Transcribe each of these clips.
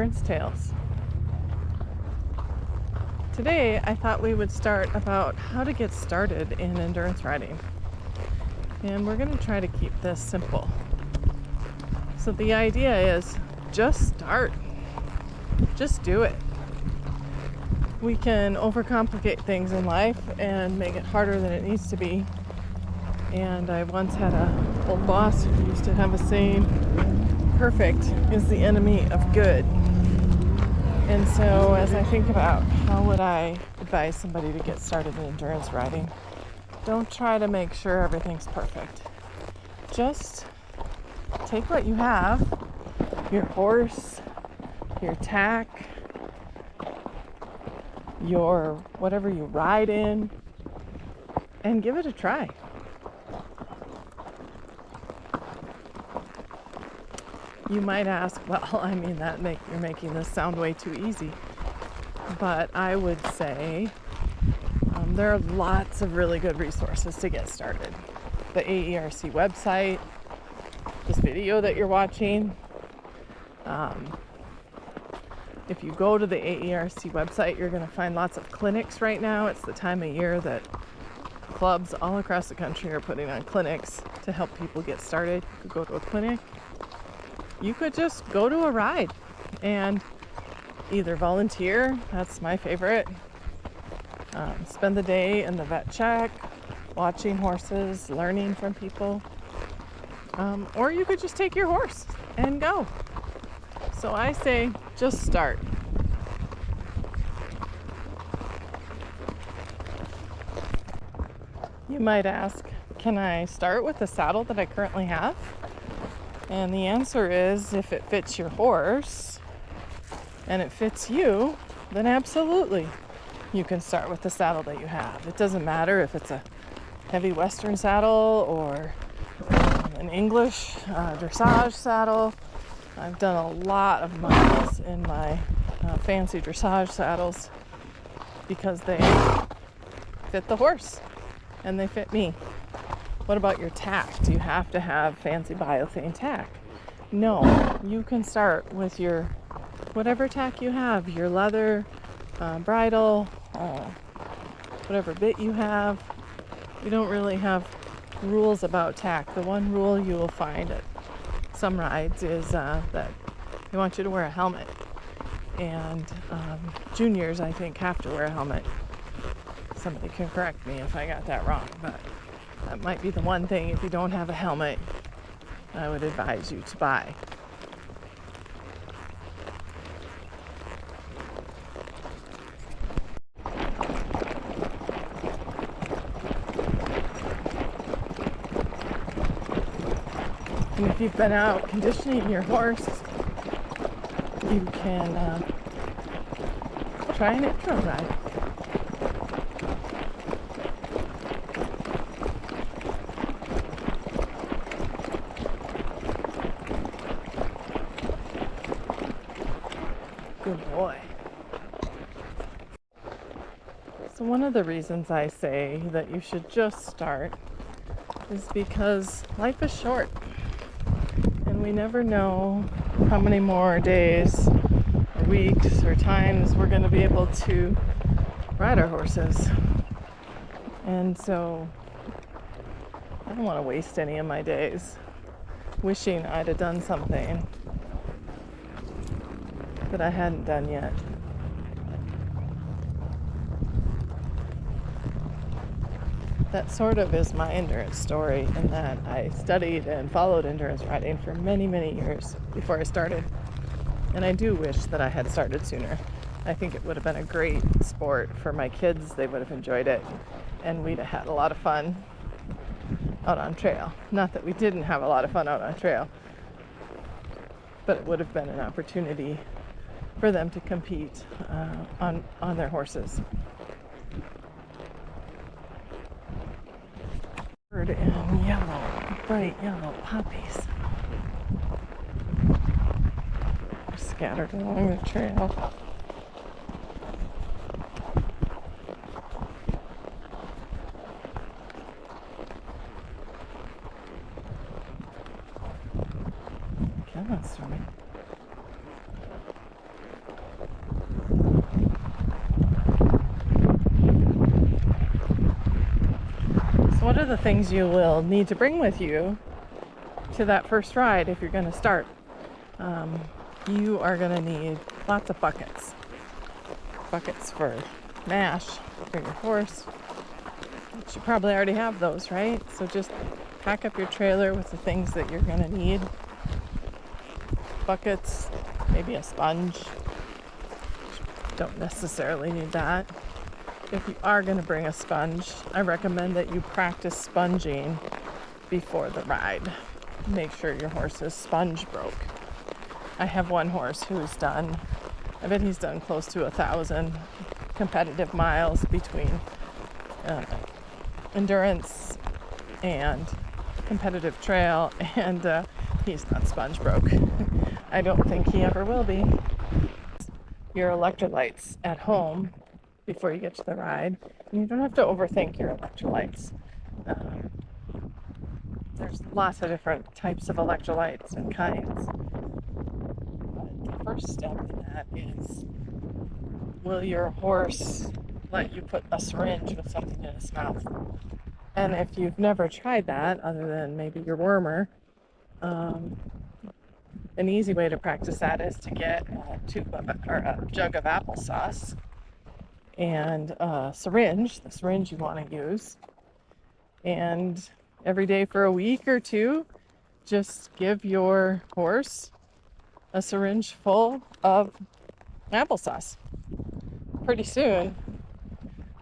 Endurance Tales. Today I thought we would start about how to get started in endurance riding. And we're going to try to keep this simple. So the idea is just start. Just do it. We can overcomplicate things in life and make it harder than it needs to be. And I once had a old boss who used to have a saying, perfect is the enemy of good. And so as I think about how would I advise somebody to get started in endurance riding, don't try to make sure everything's perfect. Just take what you have, your horse, your tack, your whatever you ride in, and give it a try. You might ask, well, you're making this sound way too easy. But I would say there are lots of really good resources to get started. The aerc website, this video that you're watching. If you go to the aerc website, you're going to find lots of clinics right now. It's the time of year that clubs all across the country are putting on clinics to help people get started. You could go to a clinic. You could just go to a ride and either volunteer, that's my favorite, spend the day in the vet check, watching horses, learning from people, or you could just take your horse and go. So I say just start. You might ask, can I start with the saddle that I currently have? And the answer is, if it fits your horse and it fits you, then absolutely you can start with the saddle that you have. It doesn't matter if it's a heavy Western saddle or an English dressage saddle. I've done a lot of miles in my fancy dressage saddles because they fit the horse and they fit me. What about your tack? Do you have to have fancy biothane tack? No, you can start with your whatever tack you have, your leather, bridle, whatever bit you have. We don't really have rules about tack. The one rule you will find at some rides is that they want you to wear a helmet. And juniors, I think, have to wear a helmet. Somebody can correct me if I got that wrong, but that might be the one thing, if you don't have a helmet, I would advise you to buy. And if you've been out conditioning your horse, you can try an intro ride. Good boy. So one of the reasons I say that you should just start is because life is short and we never know how many more days or weeks or times we're going to be able to ride our horses. And so I don't want to waste any of my days wishing I'd have done something that I hadn't done yet. That sort of is my endurance story, in that I studied and followed endurance riding for many, many years before I started. And I do wish that I had started sooner. I think it would have been a great sport for my kids. They would have enjoyed it, and we'd have had a lot of fun out on trail. Not that we didn't have a lot of fun out on trail, but it would have been an opportunity for them to compete on their horses. Bird and yellow, bright yellow poppies are scattered along the trail. Come on, Stormy. are the things you will need to bring with you to that first ride if you're going to start? You are going to need lots of buckets. Buckets for mash for your horse. But you probably already have those, right? So just pack up your trailer with the things that you're going to need. Buckets, maybe a sponge. Don't necessarily need that. If you are going to bring a sponge, I recommend that you practice sponging before the ride. Make sure your horse is sponge broke. I have one horse who's done, I bet he's done close to 1,000 competitive miles between endurance and competitive trail, and he's not sponge broke. I don't think he ever will be. Your electrolytes at home before you get to the ride, and you don't have to overthink your electrolytes. There's lots of different types of electrolytes and kinds. But the first step in that is, will your horse let you put a syringe with something in his mouth? And if you've never tried that, other than maybe your wormer, an easy way to practice that is to get a jug of applesauce and a syringe, the syringe you want to use, and every day for a week or two, just give your horse a syringe full of applesauce. Pretty soon,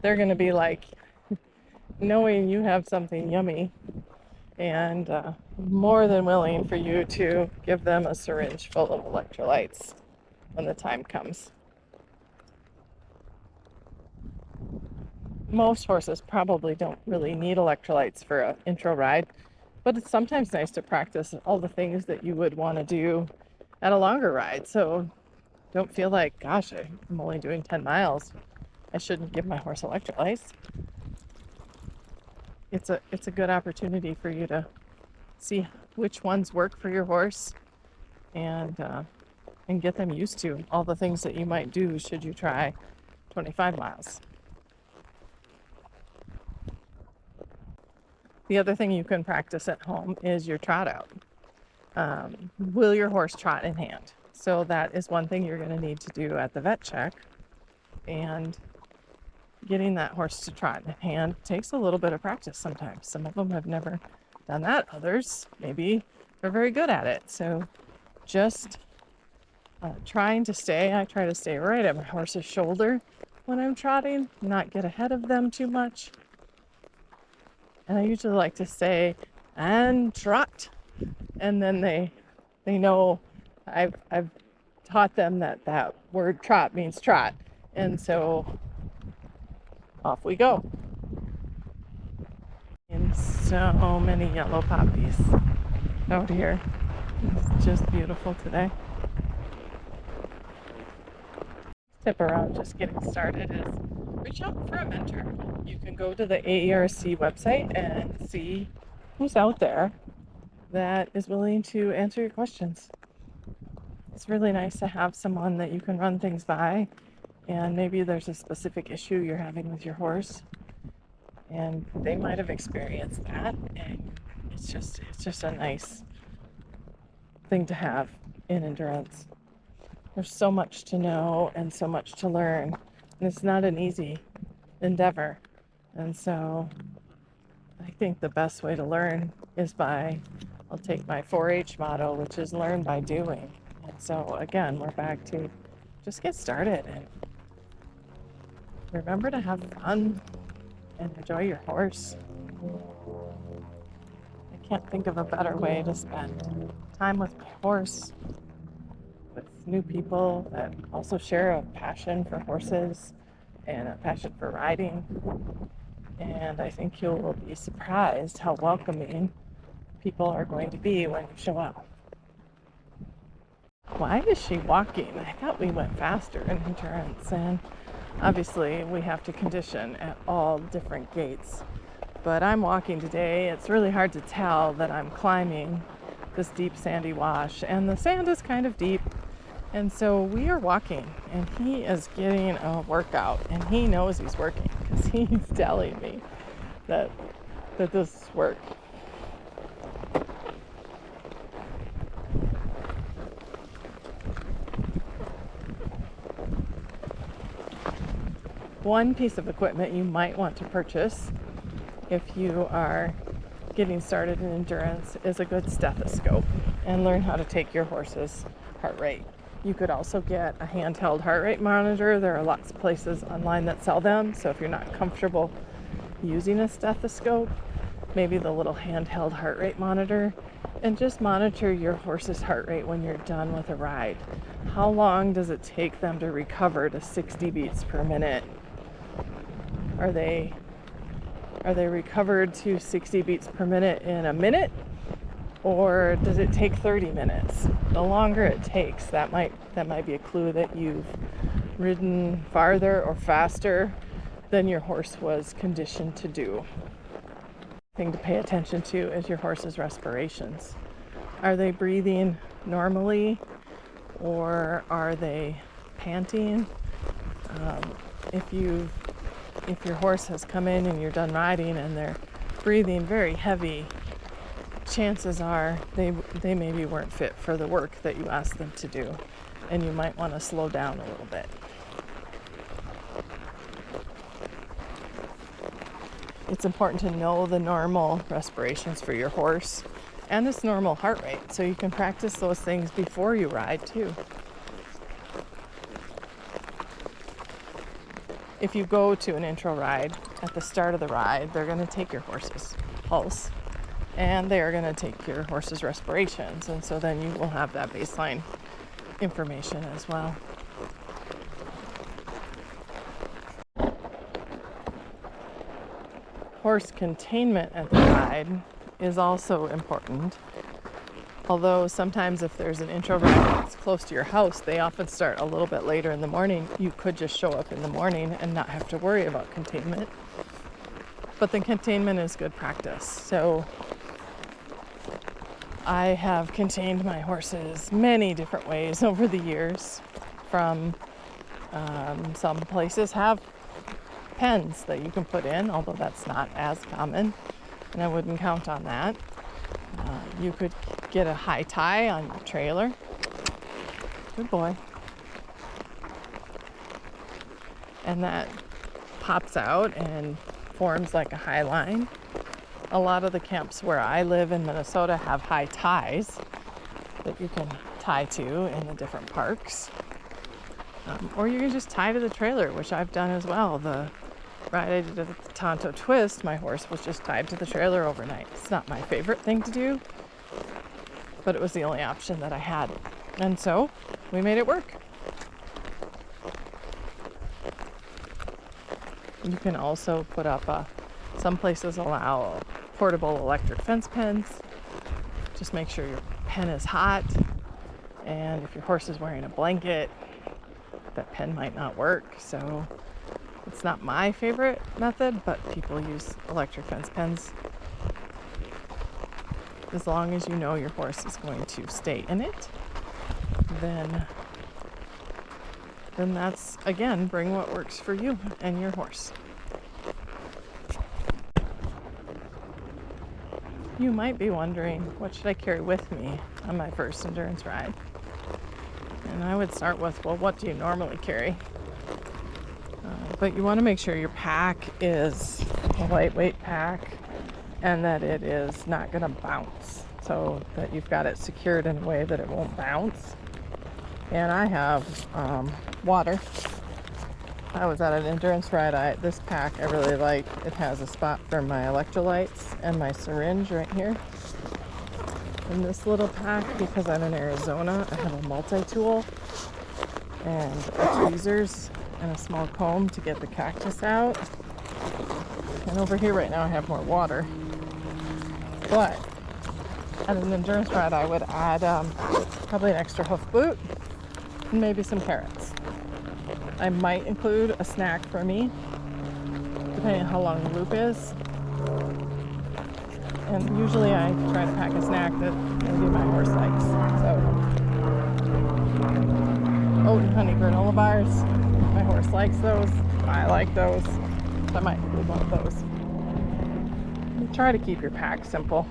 they're going to be like, knowing you have something yummy, and more than willing for you to give them a syringe full of electrolytes when the time comes. Most horses probably don't really need electrolytes for an intro ride, but it's sometimes nice to practice all the things that you would want to do at a longer ride. So don't feel like, gosh, I'm only doing 10 miles. I shouldn't give my horse electrolytes. It's a good opportunity for you to see which ones work for your horse, and get them used to all the things that you might do should you try 25 miles. The other thing you can practice at home is your trot out. Will your horse trot in hand? So that is one thing you're going to need to do at the vet check. And getting that horse to trot in hand takes a little bit of practice sometimes. Some of them have never done that. Others maybe are very good at it. So just I try to stay right at my horse's shoulder when I'm trotting, not get ahead of them too much. And I usually like to say, and trot. And then they know I've taught them that word trot means trot. And so off we go. And so many yellow poppies out here. It's just beautiful today. Tip around just getting started is reach out for a mentor. You can go to the aerc website and see who's out there that is willing to answer your questions. It's really nice to have someone that you can run things by, and maybe there's a specific issue you're having with your horse, and they might have experienced that, and it's just a nice thing to have in endurance. There's so much to know and so much to learn, and it's not an easy endeavor. And so I think the best way to learn is I'll take my 4-H motto, which is learn by doing. And so again, we're back to just get started and remember to have fun and enjoy your horse. I can't think of a better way to spend time with my horse, with new people that also share a passion for horses and a passion for riding. And I think you'll be surprised how welcoming people are going to be when you show up. Why is she walking? I thought we went faster in endurance, and obviously we have to condition at all different gaits. But I'm walking today. It's really hard to tell that I'm climbing this deep sandy wash, and the sand is kind of deep. And so we are walking, and he is getting a workout, and he knows he's working because he's telling me that that this work. One piece of equipment you might want to purchase if you are getting started in endurance is a good stethoscope, and learn how to take your horse's heart rate. You could also get a handheld heart rate monitor. There are lots of places online that sell them, so if you're not comfortable using a stethoscope, maybe the little handheld heart rate monitor, and just monitor your horse's heart rate when you're done with a ride. How long does it take them to recover to 60 beats per minute? Are they recovered to 60 beats per minute in a minute, or does it take 30 minutes? The longer it takes, that might be a clue that you've ridden farther or faster than your horse was conditioned to do. Thing to pay attention to is your horse's respirations. Are they breathing normally, or are they panting? If your horse has come in and you're done riding and they're breathing very heavy, chances are they maybe weren't fit for the work that you asked them to do, and you might want to slow down a little bit. It's important to know the normal respirations for your horse and its normal heart rate, so you can practice those things before you ride too. If you go to an intro ride, at the start of the ride, they're going to take your horse's pulse, and they are going to take your horse's respirations, and so then you will have that baseline information as well. Horse containment at the ride is also important. Although sometimes if there's an intro ride that's close to your house, they often start a little bit later in the morning. You could just show up in the morning and not have to worry about containment. But the containment is good practice. So I have contained my horses many different ways over the years. From some places have pens that you can put in, although that's not as common, and I wouldn't count on that. You could get a high tie on your trailer. Good boy. And that pops out and forms like a high line. A lot of the camps where I live in Minnesota have high ties that you can tie to in the different parks. Or you can just tie to the trailer, which I've done as well. The ride I did at the Tonto Twist, my horse was just tied to the trailer overnight. It's not my favorite thing to do, but it was the only option that I had. And so we made it work. You can also put up some places allow portable electric fence pens. Just make sure your pen is hot, and if your horse is wearing a blanket, that pen might not work. So it's not my favorite method, but people use electric fence pens. As long as you know your horse is going to stay in it, then that's, again, bring what works for you and your horse. You might be wondering, what should I carry with me on my first endurance ride? And I would start with, well, what do you normally carry? But you want to make sure your pack is a lightweight pack and that it is not going to bounce, so that you've got it secured in a way that it won't bounce. And I have water. I was at an endurance ride. This pack I really like. It has a spot for my electrolytes and my syringe right here. In this little pack, because I'm in Arizona, I have a multi-tool and tweezers and a small comb to get the cactus out. And over here right now I have more water. But at an endurance ride I would add probably an extra hoof boot and maybe some carrots. I might include a snack for me, depending on how long the loop is. And usually I try to pack a snack that maybe my horse likes. So, oat and honey granola bars. My horse likes those. I like those. So I might include one of those. Try to keep your pack simple.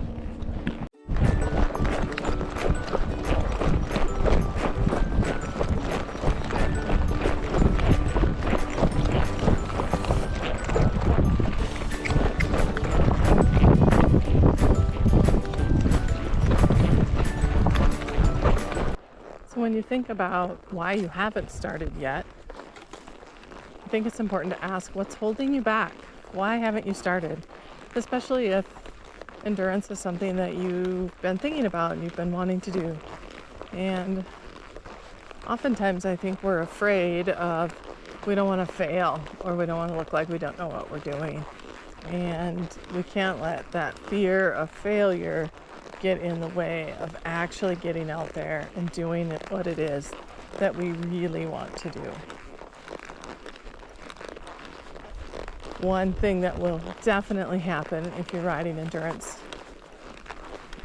So when you think about why you haven't started yet, I think it's important to ask what's holding you back. Why haven't you started? Especially if endurance is something that you've been thinking about and you've been wanting to do. And oftentimes I think we're afraid of, we don't want to fail, or we don't want to look like we don't know what we're doing. And we can't let that fear of failure get in the way of actually getting out there and doing what it is that we really want to do. One thing that will definitely happen if you're riding endurance,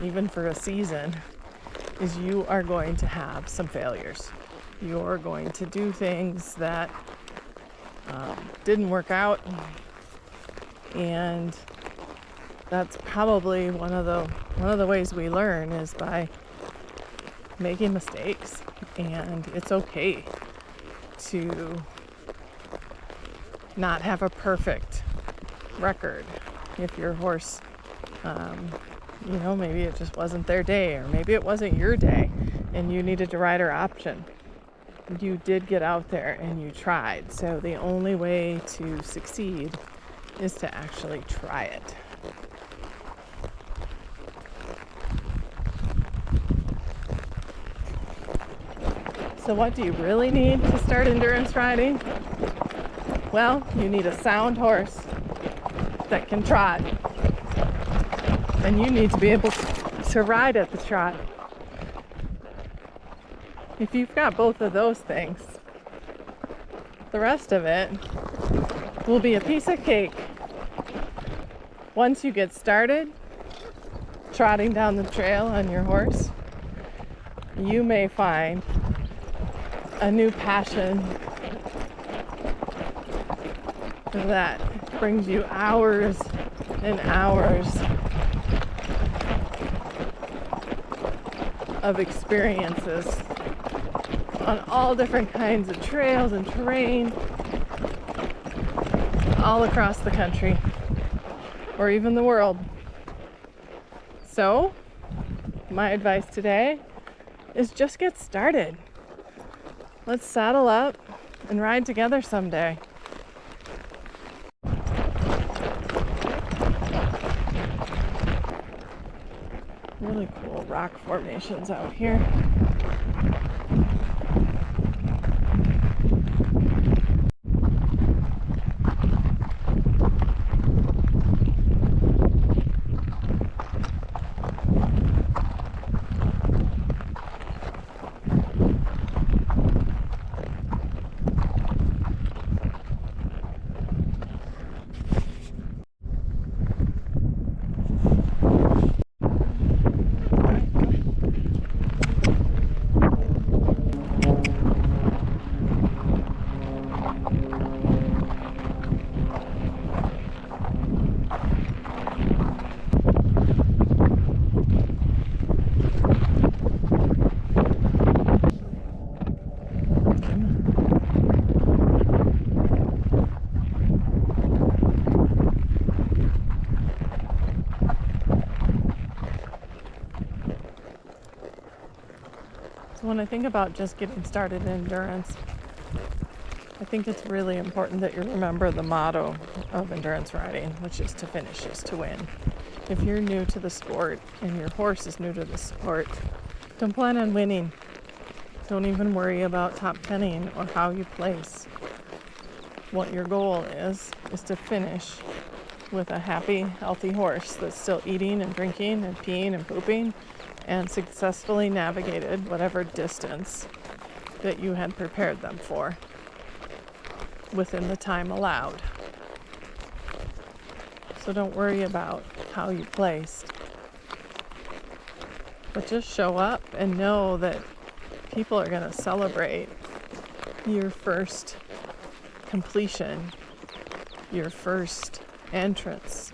even for a season, is you are going to have some failures. You're going to do things that didn't work out, and that's probably one of the ways we learn is by making mistakes. And it's okay to not have a perfect record. If your horse, maybe it just wasn't their day, or maybe it wasn't your day and you needed to ride her option. You did get out there and you tried. So the only way to succeed is to actually try it. So what do you really need to start endurance riding? Well, you need a sound horse that can trot. And you need to be able to ride at the trot. If you've got both of those things, the rest of it will be a piece of cake. Once you get started trotting down the trail on your horse, you may find a new passion that brings you hours and hours of experiences on all different kinds of trails and terrain all across the country or even the world. So, my advice today is just get started. Let's saddle up and ride together someday. Really cool rock formations out here. So when I think about just getting started in endurance, I think it's really important that you remember the motto of endurance riding, which is to finish is to win. If you're new to the sport and your horse is new to the sport, don't plan on winning. Don't even worry about top 10ing or how you place. What your goal is to finish with a happy, healthy horse that's still eating and drinking and peeing and pooping and successfully navigated whatever distance that you had prepared them for within the time allowed. So don't worry about how you placed, but just show up and know that people are going to celebrate your first completion, your first entrance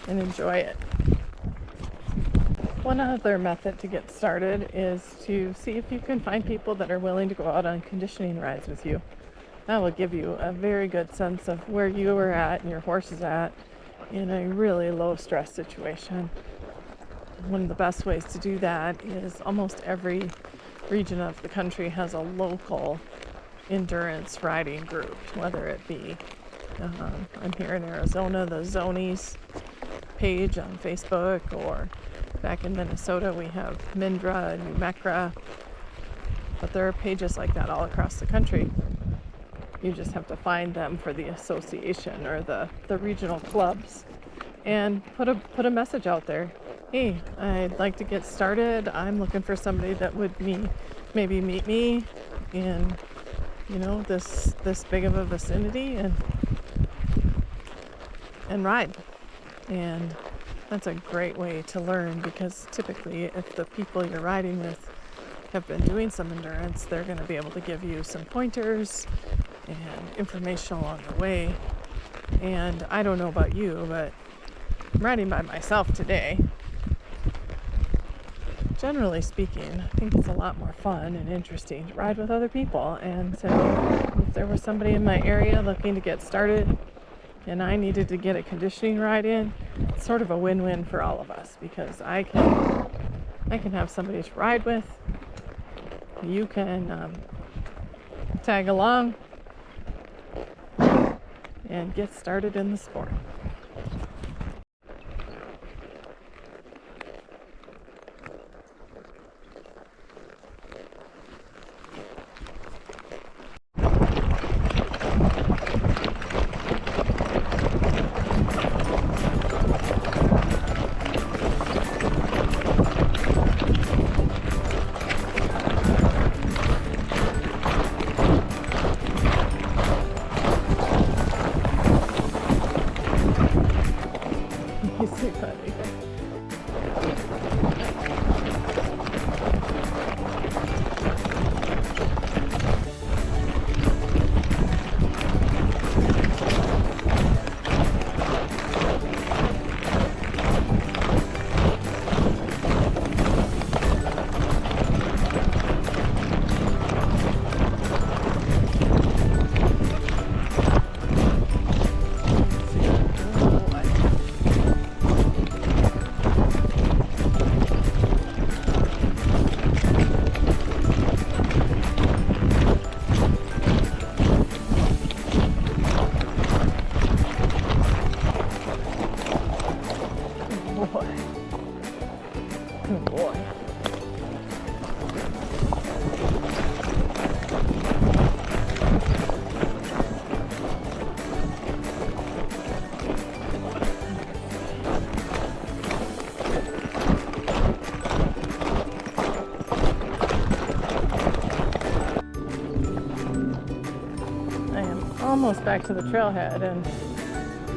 and enjoy it. One other method to get started is to see if you can find people that are willing to go out on conditioning rides with you. That will give you a very good sense of where you are at and your horse is at in a really low stress situation. One of the best ways to do that is almost every region of the country has a local endurance riding group, whether it be I'm here in Arizona, the Zonies page on Facebook, or back in Minnesota we have Mindra and New Mecra, but there are pages like that all across the country. You just have to find them for the association or the regional clubs and put a message out there. Hey, I'd like to get started. I'm looking for somebody that would maybe meet me in this big of a vicinity and ride. And that's a great way to learn, because typically if the people you're riding with have been doing some endurance, they're going to be able to give you some pointers and information along the way. And I don't know about you, but I'm riding by myself today. Generally speaking, I think it's a lot more fun and interesting to ride with other people. And so if there was somebody in my area looking to get started and I needed to get a conditioning ride in, it's sort of a win-win for all of us, because I can have somebody to ride with. You can tag along and get started in the sport. He's too funny. Good boy. I am almost back to the trailhead, and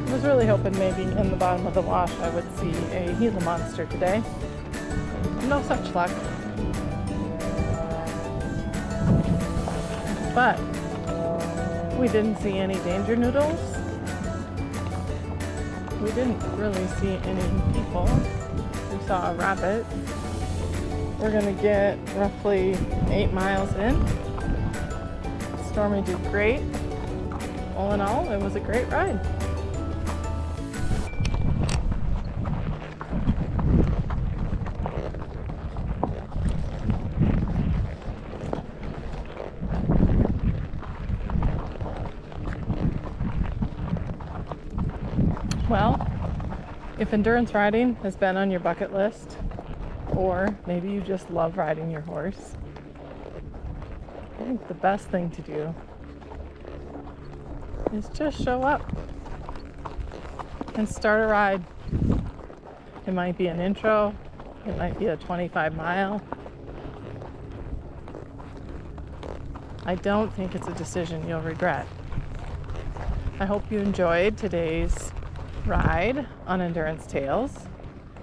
I was really hoping maybe in the bottom of the wash I would see a Gila monster today. No such luck. But we didn't see any danger noodles. We didn't really see any people. We saw a rabbit. We're gonna get roughly 8 miles in. Stormy did great. All in all, it was a great ride. Well, if endurance riding has been on your bucket list, or maybe you just love riding your horse, I think the best thing to do is just show up and start a ride. It might be an intro, it might be a 25-mile. I don't think it's a decision you'll regret. I hope you enjoyed today's ride on Endurance Tales,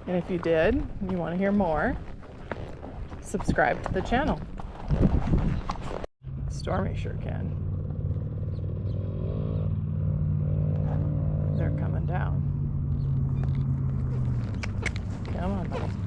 and if you did, you want to hear more, subscribe to the channel. Stormy sure can. They're coming down. Come on, buddy.